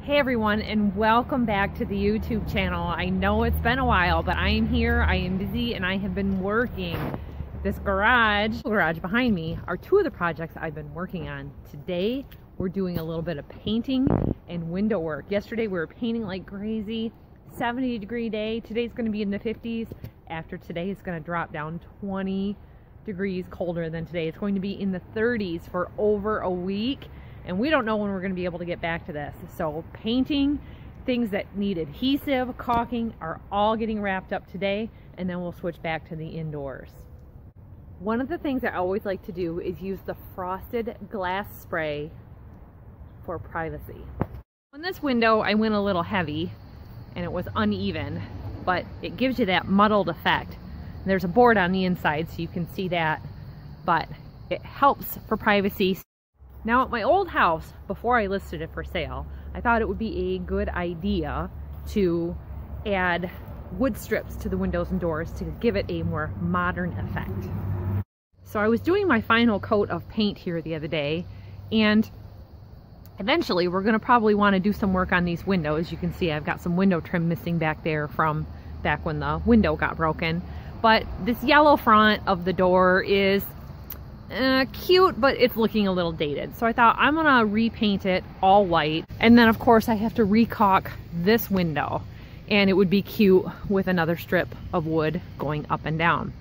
Hey everyone, and welcome back to the YouTube channel. I know it's been a while, but I am here, I am busy, and I have been working. This garage behind me are two of the projects I've been working on. Today, we're doing a little bit of painting and window work. Yesterday, we were painting like crazy, 70-degree day. Today's gonna be in the 50s. After today, it's gonna drop down 20 degrees colder than today. It's going to be in the 30s for over a week. And we don't know when we're going to be able to get back to this. So painting, things that need adhesive, caulking are all getting wrapped up today, and then we'll switch back to the indoors. One of the things I always like to do is use the frosted glass spray for privacy. On this window, I went a little heavy and it was uneven, but it gives you that muddled effect. There's a board on the inside so you can see that, but it helps for privacy. Now at my old house, before I listed it for sale, I thought it would be a good idea to add wood strips to the windows and doors to give it a more modern effect. So I was doing my final coat of paint here the other day, and eventually we're going to probably want to do some work on these windows. You can see I've got some window trim missing back there from back when the window got broken. But this yellow front of the door is cute, but it's looking a little dated. So I thought I'm gonna repaint it all white, and then of course I have to recaulk this window, and it would be cute with another strip of wood going up and down.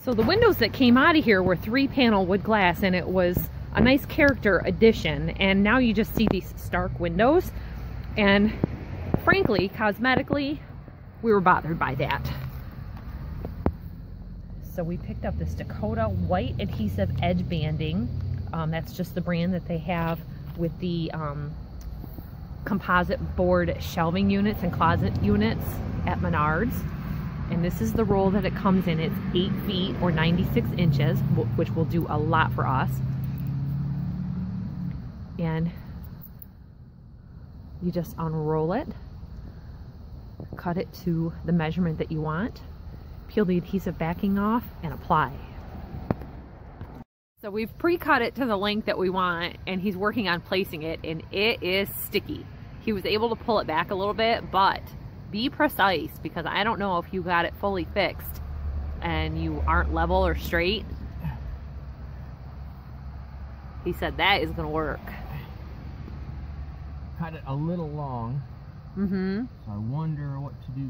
So the windows that came out of here were 3-panel wood glass, and it was a nice character addition. And now you just see these stark windows, and frankly, cosmetically, we were bothered by that. So we picked up this Dakota white adhesive edge banding. That's just the brand that they have with the composite board shelving units and closet units at Menards. And this is the roll that it comes in. It's 8 feet or 96 inches, which will do a lot for us. And you just unroll it, cut it to the measurement that you want, peel the adhesive backing off, and apply. So we've pre-cut it to the length that we want, and he's working on placing it, and it is sticky. He was able to pull it back a little bit, but be precise, because I don't know if you got it fully fixed and you aren't level or straight. He said that is gonna work. Cut it a little long. So I wonder what to do.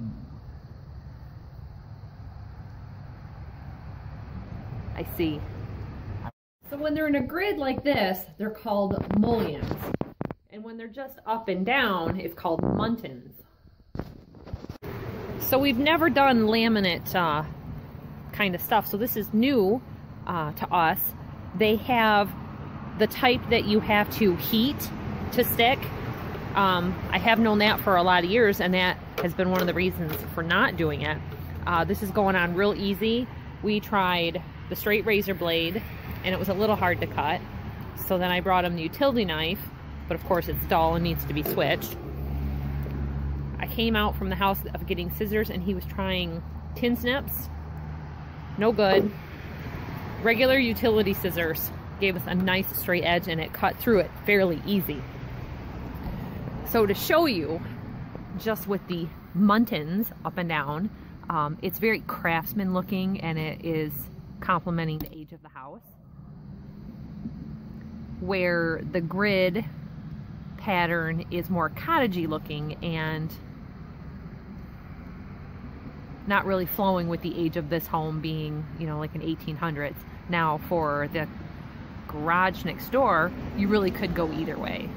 I see. So when they're in a grid like this, they're called mullions. And when they're just up and down, it's called muntins. So we've never done laminate kind of stuff. So this is new to us. They have the type that you have to heat to stick. I have known that for a lot of years, and that has been one of the reasons for not doing it. This is going on real easy. We tried the straight razor blade, and it was a little hard to cut. So then I brought him the utility knife, but of course it's dull and needs to be switched. I came out from the house of getting scissors, and he was trying tin snips. No good. Regular utility scissors gave us a nice straight edge, and it cut through it fairly easy. So to show you, just with the muntins up and down, it's very craftsman looking, and it is complementing the age of the house. Where the grid pattern is more cottagey looking and not really flowing with the age of this home being, you know, like an 1800s. Now for the garage next door, you really could go either way.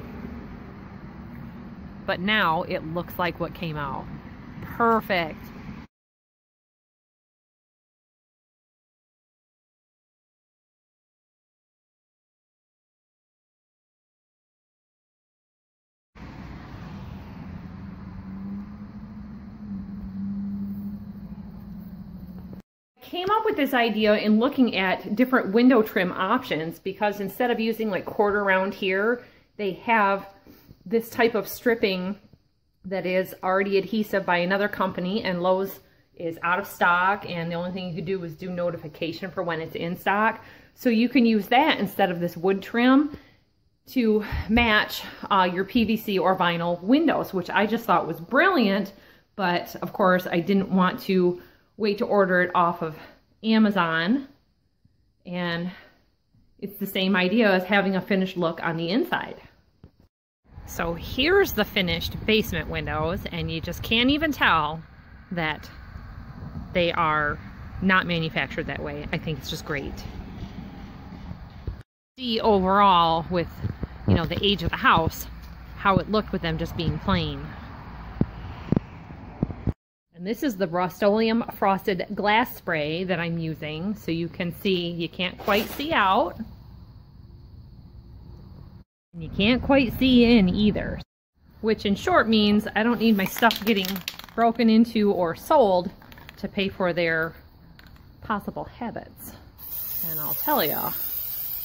But now it looks like what came out. Perfect. Came up with this idea in looking at different window trim options, because instead of using like quarter round here, they have this type of stripping that is already adhesive by another company, and Lowe's is out of stock, and the only thing you could do is do notification for when it's in stock. So you can use that instead of this wood trim to match your PVC or vinyl windows, which I just thought was brilliant. But of course, I didn't want to wait to order it off of Amazon. And it's the same idea as having a finished look on the inside. So here's the finished basement windows, and you just can't even tell that they are not manufactured that way. I think it's just great. See overall with, you know, the age of the house, how it looked with them just being plain. And this is the Rust-Oleum frosted glass spray that I'm using, so you can see, you can't quite see out. And you can't quite see in either. Which in short means I don't need my stuff getting broken into or sold to pay for their possible habits. And I'll tell you, a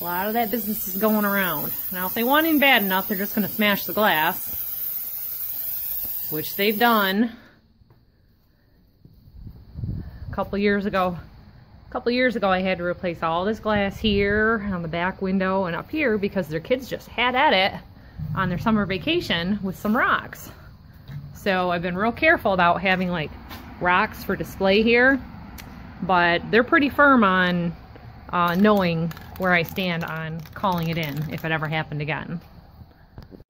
lot of that business is going around. Now if they want in bad enough, they're just going to smash the glass. Which they've done. A couple years ago I had to replace all this glass here on the back window and up here because their kids just had at it on their summer vacation with some rocks. So I've been real careful about having like rocks for display here, but they're pretty firm on knowing where I stand on calling it in if it ever happened again.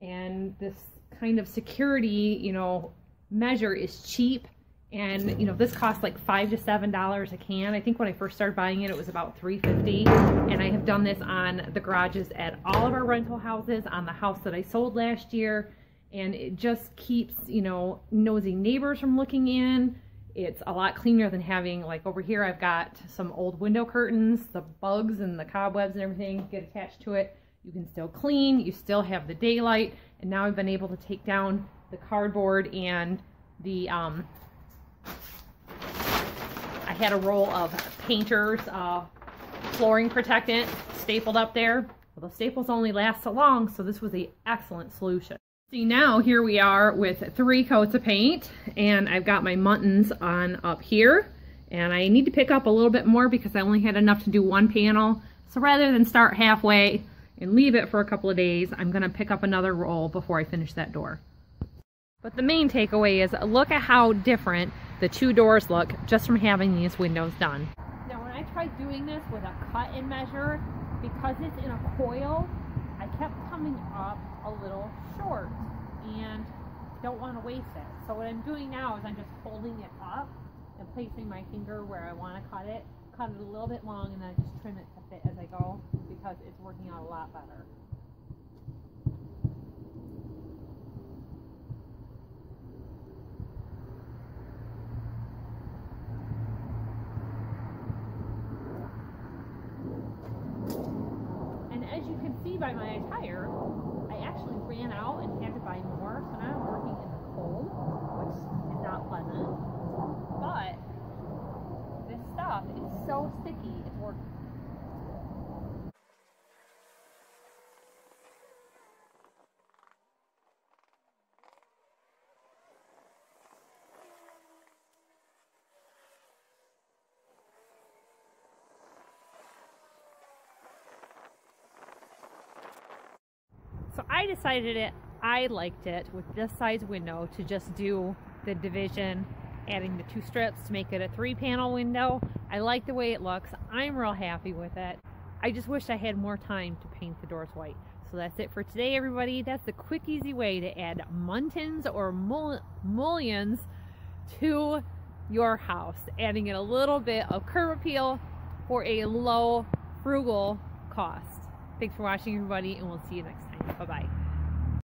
And this kind of security, you know, measure is cheap. And, you know, this costs like $5 to $7 a can. I think when I first started buying it, it was about $3.50. And I have done this on the garages at all of our rental houses, on the house that I sold last year. And it just keeps, you know, nosy neighbors from looking in. It's a lot cleaner than having, like over here, I've got some old window curtains. The bugs and the cobwebs and everything get attached to it. You can still clean. You still have the daylight. And now I've been able to take down the cardboard and the... I had a roll of Painter's flooring protectant stapled up there. Well, the staples only last so long, so this was an excellent solution. See, now here we are with 3 coats of paint, and I've got my Muntins on up here, and I need to pick up a little bit more because I only had enough to do 1 panel. So rather than start halfway and leave it for a couple of days, I'm going to pick up another roll before I finish that door. But the main takeaway is look at how different the 2 doors look just from having these windows done. Now when I tried doing this with a cut and measure, because it's in a coil, I kept coming up a little short and don't want to waste it. So what I'm doing now is I'm just holding it up and placing my finger where I want to cut it a little bit long, and then I just trim it to fit as I go because it's working out a lot better. As you can see by my attire, I actually ran out and had to buy more, so now I'm working in the cold, which is not pleasant. But this stuff is so sticky, it's working. So I decided I liked it with this size window to just do the division, adding the 2 strips to make it a 3-panel window. I like the way it looks. I'm real happy with it. I just wish I had more time to paint the doors white. So that's it for today, everybody. That's the quick, easy way to add Muntins or mullions to your house, adding in a little bit of curb appeal for a low, frugal cost. Thanks for watching, everybody, and we'll see you next time. Bye-bye.